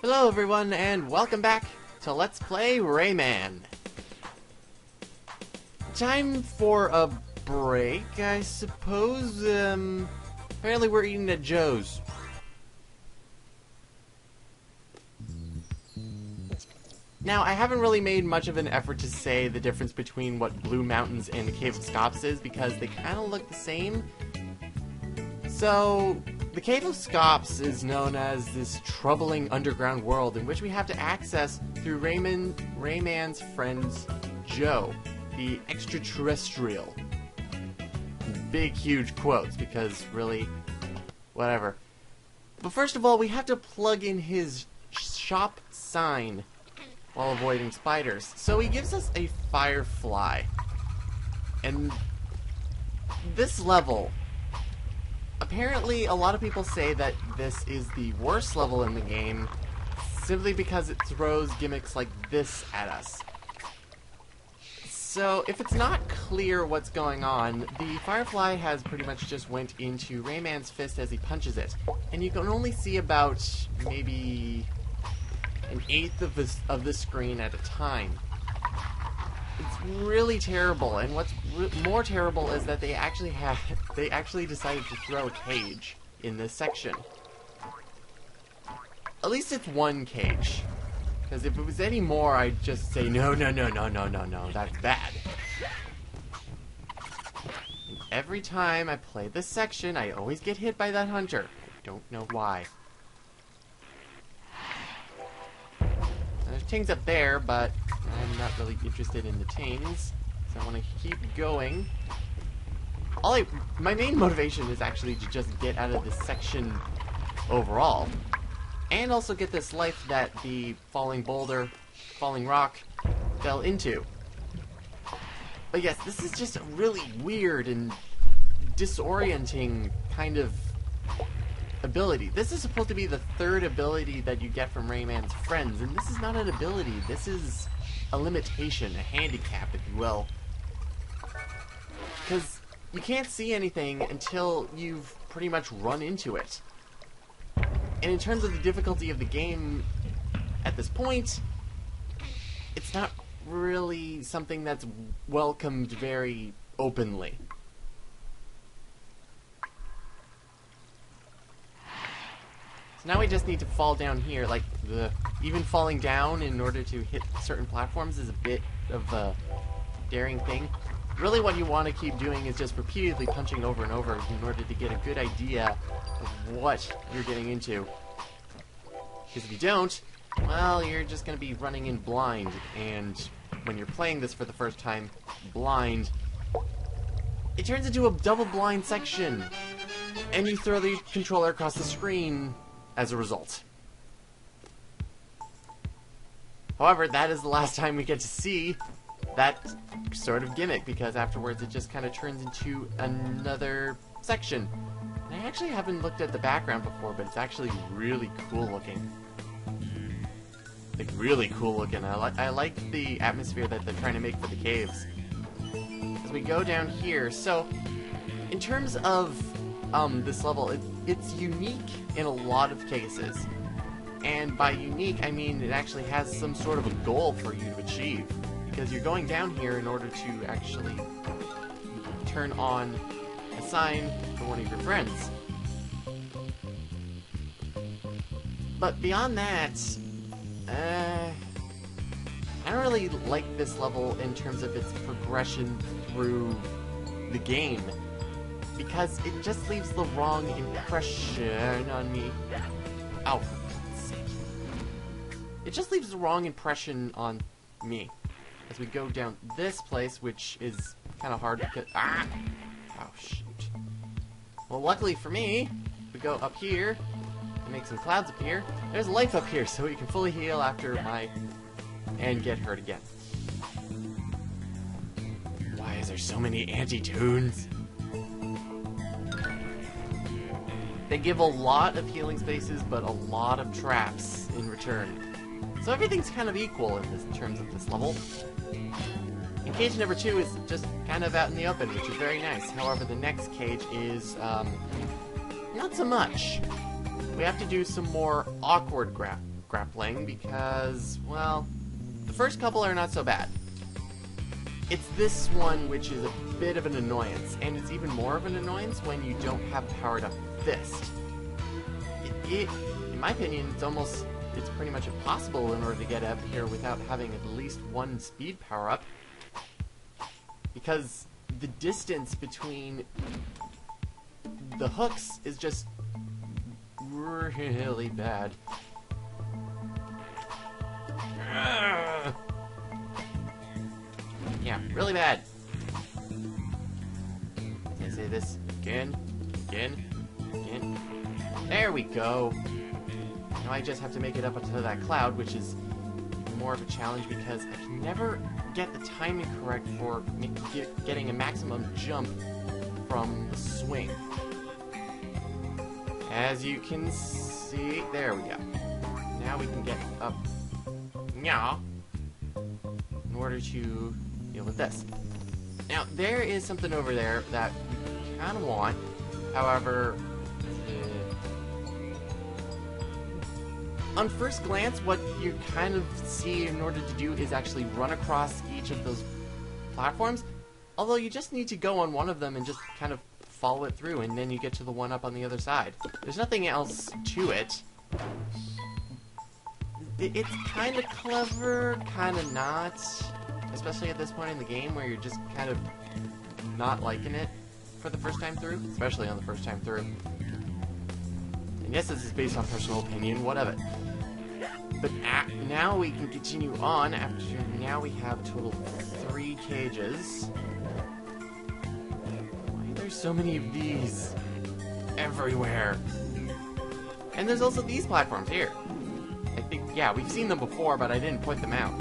Hello everyone, and welcome back to Let's Play Rayman. Time for a break, I suppose. Apparently we're eating at Joe's. Now, I haven't really made much of an effort to say the difference between what Blue Mountains and the Cave of Scops is, because they kind of look the same. So, the Cave of Scops is known as this troubling underground world in which we have to access through Rayman's friend Joe, the extraterrestrial. Big, huge quotes, because really, whatever. But first of all, we have to plug in his shop sign while avoiding spiders. So he gives us a firefly. And this level, apparently a lot of people say that this is the worst level in the game simply because it throws gimmicks like this at us. So if it's not clear what's going on, the firefly has pretty much just went into Rayman's fist as he punches it. And you can only see about maybe an eighth of the screen at a time. It's really terrible, and what's more terrible is that they actually decided to throw a cage in this section. At least it's one cage, because if it was any more, I'd just say no, that's bad. And every time I play this section, I always get hit by that hunter. I don't know why. There's tings up there, but I'm not really interested in the tings, so I want to keep going. My main motivation is actually to just get out of this section overall, and also get this life that the falling rock fell into. But yes, this is just a really weird and disorienting kind of ability. This is supposed to be the third ability that you get from Rayman's friends, and this is not an ability. This is a limitation, a handicap, if you will. Because you can't see anything until you've pretty much run into it. And in terms of the difficulty of the game at this point, it's not really something that's welcomed very openly. Now we just need to fall down here. Like, even falling down in order to hit certain platforms is a bit of a daring thing. Really what you want to keep doing is just repeatedly punching over and over in order to get a good idea of what you're getting into. Because if you don't, well, you're just going to be running in blind. And when you're playing this for the first time blind, it turns into a double blind section. And you throw the controller across the screen as a result. However, that is the last time we get to see that sort of gimmick, because afterwards it just kind of turns into another section. And I actually haven't looked at the background before, but it's actually really cool looking. Like, really cool looking. I like the atmosphere that they're trying to make for the caves. As we go down here, so in terms of this level, it's unique in a lot of cases. And by unique, I mean it actually has some sort of a goal for you to achieve. Because you're going down here in order to actually turn on a sign for one of your friends. But beyond that, I don't really like this level in terms of its progression through the game, because it just leaves the wrong impression on me. Ow, for God's sake. It just leaves the wrong impression on me. As we go down this place, which is kind of hard because... Ah! Oh, shoot. Well, luckily for me, we go up here and make some clouds appear. There's life up here, so we can fully heal after and get hurt again. Why is there so many anti-tunes? They give a lot of healing spaces, but a lot of traps in return. So everything's kind of equal in terms of this level. And cage number 2 is just kind of out in the open, which is very nice. However, the next cage is not so much. We have to do some more awkward grappling because, well, the first couple are not so bad. It's this one which is a bit of an annoyance, and it's even more of an annoyance when you don't have powered up fist. In my opinion, it's pretty much impossible in order to get up here without having at least one speed power up, because the distance between the hooks is just really bad. Yeah, really bad. I say this again. There we go. Now I just have to make it up onto that cloud, which is more of a challenge because I can never get the timing correct for getting a maximum jump from the swing. As you can see, there we go. Now we can get up now in order to deal with this. Now, there is something over there that we kind of want. However, on first glance, what you kind of see in order to do is actually run across each of those platforms. Although you just need to go on one of them and just kind of follow it through, and then you get to the one up on the other side. There's nothing else to it. It's kind of clever, kind of not. Especially at this point in the game where you're just kind of not liking it for the first time through. Especially on the first time through. And yes, this is based on personal opinion, what of it? But now we can continue on after now we have a total of 3 cages. Why are there so many of these everywhere? And there's also these platforms here. I think, yeah, we've seen them before, but I didn't point them out.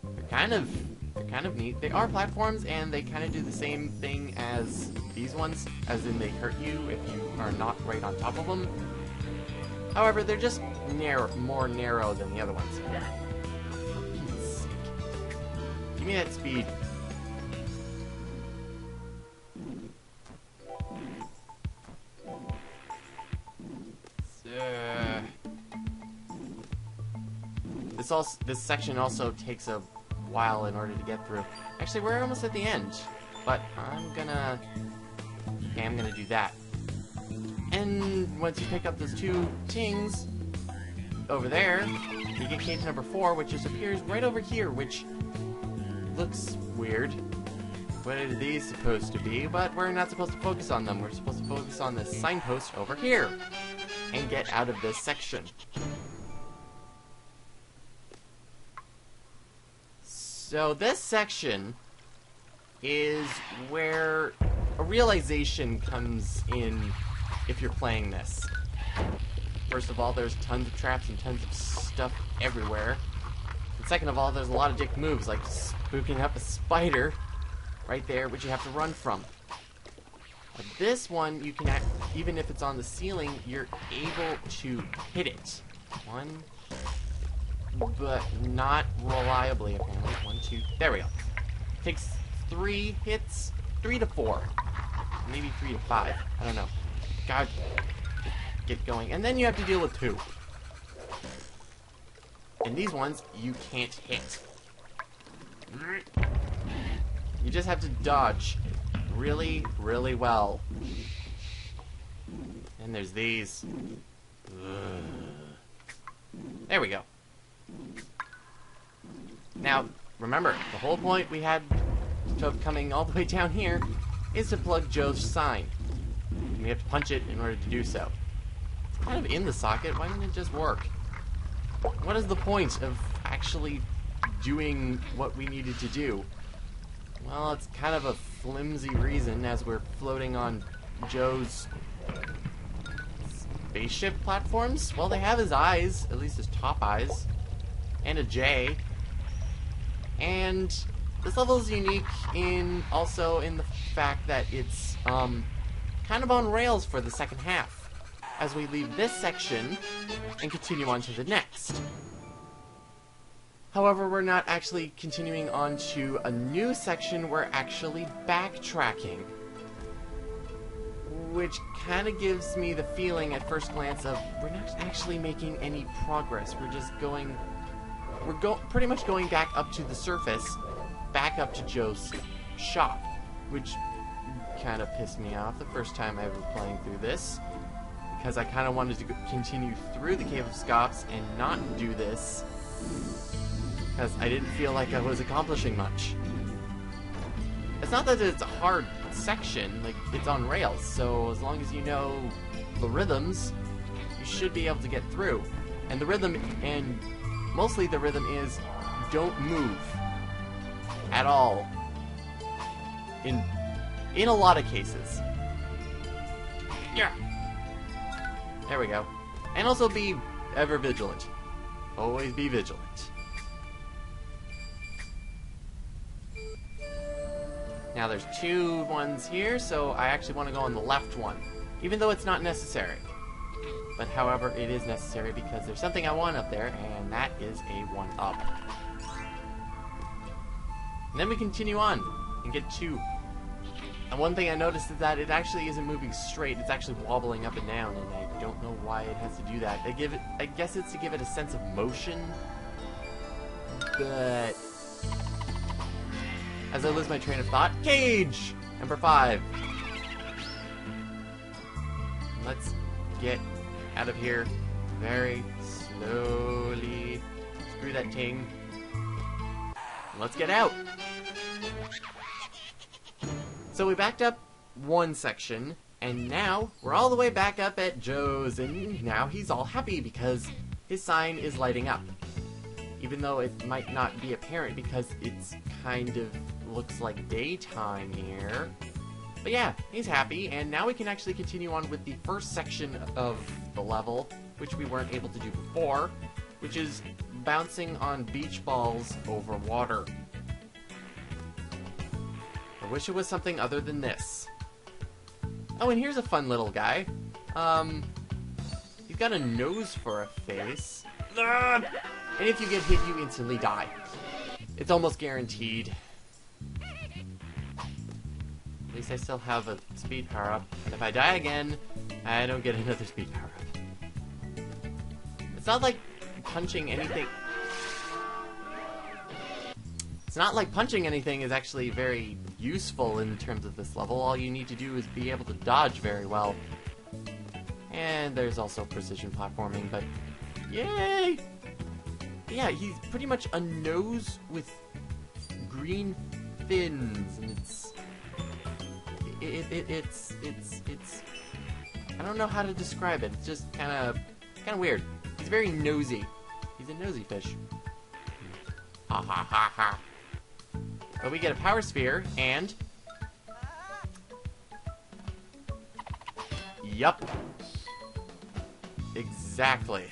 They're kind of neat. They are platforms, and they kind of do the same thing as these ones, as in they hurt you if you are not right on top of them. However, they're just more narrow than the other ones. For Pete's sake. Give me that speed. This section also takes a while in order to get through. Actually, we're almost at the end, but I'm gonna do that. And once you pick up those 2 tings over there, you get cage number 4, which just appears right over here, which looks weird. What are these supposed to be? But we're not supposed to focus on them. We're supposed to focus on this signpost over here and get out of this section. So this section is where a realization comes in if you're playing this. First of all, there's tons of traps and tons of stuff everywhere. And second of all, there's a lot of dick moves, like spooking up a spider right there, which you have to run from. But this one, you can even if it's on the ceiling, you're able to hit it. But not reliably, apparently. 1, 2, there we go. Takes 3 hits, 3 to 4. Maybe 3 to 5. I don't know. God, get going. And then you have to deal with 2. And these ones, you can't hit. You just have to dodge really, really well. And there's these. There we go. Now, remember, the whole point we had of coming all the way down here is to plug Joe's sign. And we have to punch it in order to do so. It's kind of in the socket. Why didn't it just work? What is the point of actually doing what we needed to do? Well, it's kind of a flimsy reason as we're floating on Joe's spaceship platforms. Well, they have his eyes, at least his top eyes, and a J. And this level is unique also in the fact that it's kind of on rails for the second half, as we leave this section and continue on to the next. However, we're not actually continuing on to a new section, we're actually backtracking. which kind of gives me the feeling at first glance of we're not actually making any progress. We're just going... pretty much going back up to the surface, back up to Joe's shop, which kind of pissed me off the first time I was playing through this, because I kind of wanted to continue through the Cave of Scops and not do this, because I didn't feel like I was accomplishing much. It's not that it's a hard section, like, it's on rails, so as long as you know the rhythms, you should be able to get through. And the rhythm, and mostly the rhythm is, don't move at all. In a lot of cases. Yeah. There we go. And also be ever vigilant. Always be vigilant. Now there's two ones here, so I actually want to go on the left one, even though it's not necessary. But however, it is necessary because there's something I want up there, and that is a 1-up. And then we continue on and get to... And one thing I noticed is that it actually isn't moving straight, it's actually wobbling up and down, and I don't know why it has to do that. I guess it's to give it a sense of motion, but... As I lose my train of thought, cage! Number 5. Let's get out of here very slowly. Screw that ting. Let's get out! So we backed up one section, and now we're all the way back up at Joe's, and now he's all happy because his sign is lighting up. Even though it might not be apparent because it's kind of looks like daytime here. But yeah, he's happy, and now we can actually continue on with the first section of the level, which we weren't able to do before, which is bouncing on beach balls over water. I wish it was something other than this. Oh, and here's a fun little guy. He's got a nose for a face. And if you get hit, you instantly die. It's almost guaranteed. At least I still have a speed power-up. And if I die again, I don't get another speed power-up. It's not like punching anything... It's not like punching anything is actually very useful in terms of this level. All you need to do is be able to dodge very well. And there's also precision platforming, but... Yay! Yeah, he's pretty much a nose with green fins, and it's I don't know how to describe it. It's just kind of weird. He's very nosy. He's a nosy fish. Ha ha ha ha. But we get a power sphere, and... Yup. Exactly.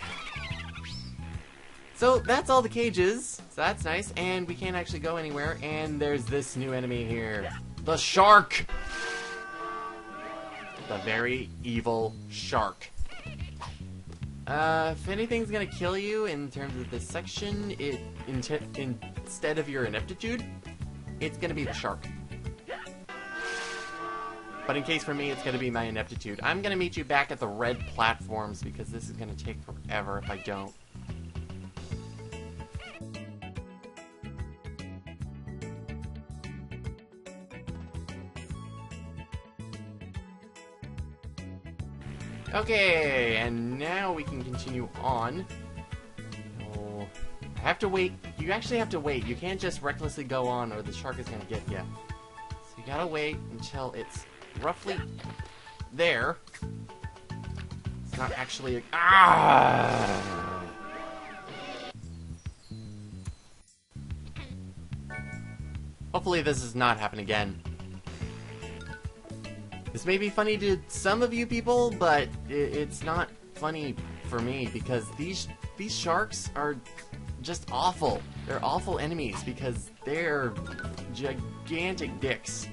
So that's all the cages, so that's nice, and we can't actually go anywhere, and there's this new enemy here. The shark! The very evil shark. If anything's gonna kill you in terms of this section, instead of your ineptitude, it's gonna be the shark. But in case for me, it's gonna be my ineptitude. I'm gonna meet you back at the red platforms, because this is gonna take forever if I don't. Okay, and now we can continue on. Oh, I have to wait. You actually have to wait. You can't just recklessly go on or the shark is going to get you. So you gotta wait until it's roughly there. It's not actually a... Ah! Hopefully this does not happen again. This may be funny to some of you people, but it's not funny for me because these sharks are just awful. They're awful enemies because they're gigantic dicks.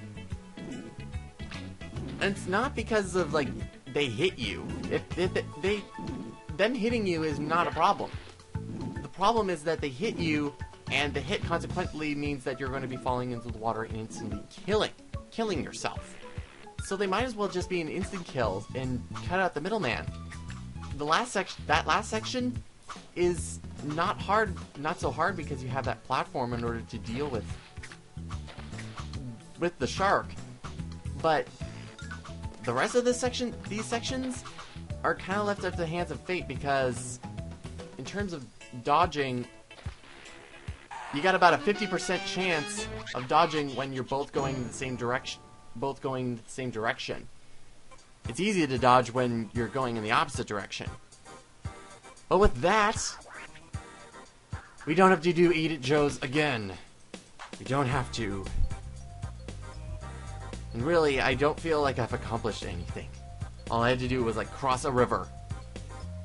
And it's not because of, like, they hit you. Them hitting you is not a problem. The problem is that they hit you, and the hit consequently means that you're going to be falling into the water and instantly killing yourself. so they might as well just be an instant kill and cut out the middleman. That last section is not so hard because you have that platform in order to deal with the shark. But the rest of these sections are kind of left up to the hands of fate, because in terms of dodging, you got about a 50% chance of dodging when you're both going in the same direction. It's easy to dodge when you're going in the opposite direction. But with that, we don't have to do Eat It Joe's again. We don't have to. And really, I don't feel like I've accomplished anything. All I had to do was, like, cross a river.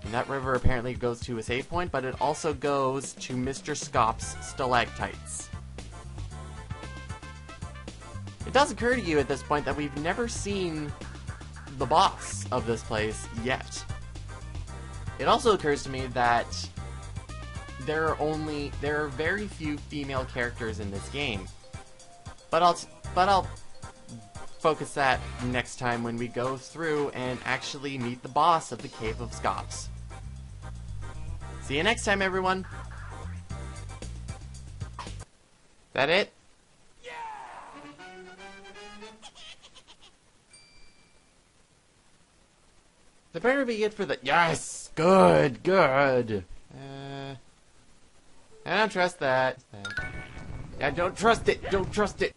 And that river apparently goes to a save point, but it also goes to Mr. Scop's stalactites. It does occur to you at this point that we've never seen the boss of this place yet. It also occurs to me that there are very few female characters in this game. But I'll focus that next time when we go through and actually meet the boss of the Cave of Scops. See you next time, everyone. That it? Yeah! That better be it for the... Yes! Good, good! I don't trust that. I don't trust it! Don't trust it!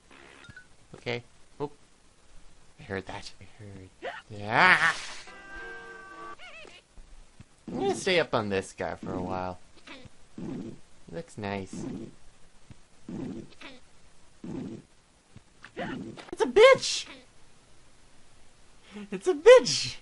Okay. Oop. I heard that. Yeah! I'm gonna stay up on this guy for a while. Looks nice. It's a bitch! It's a bitch!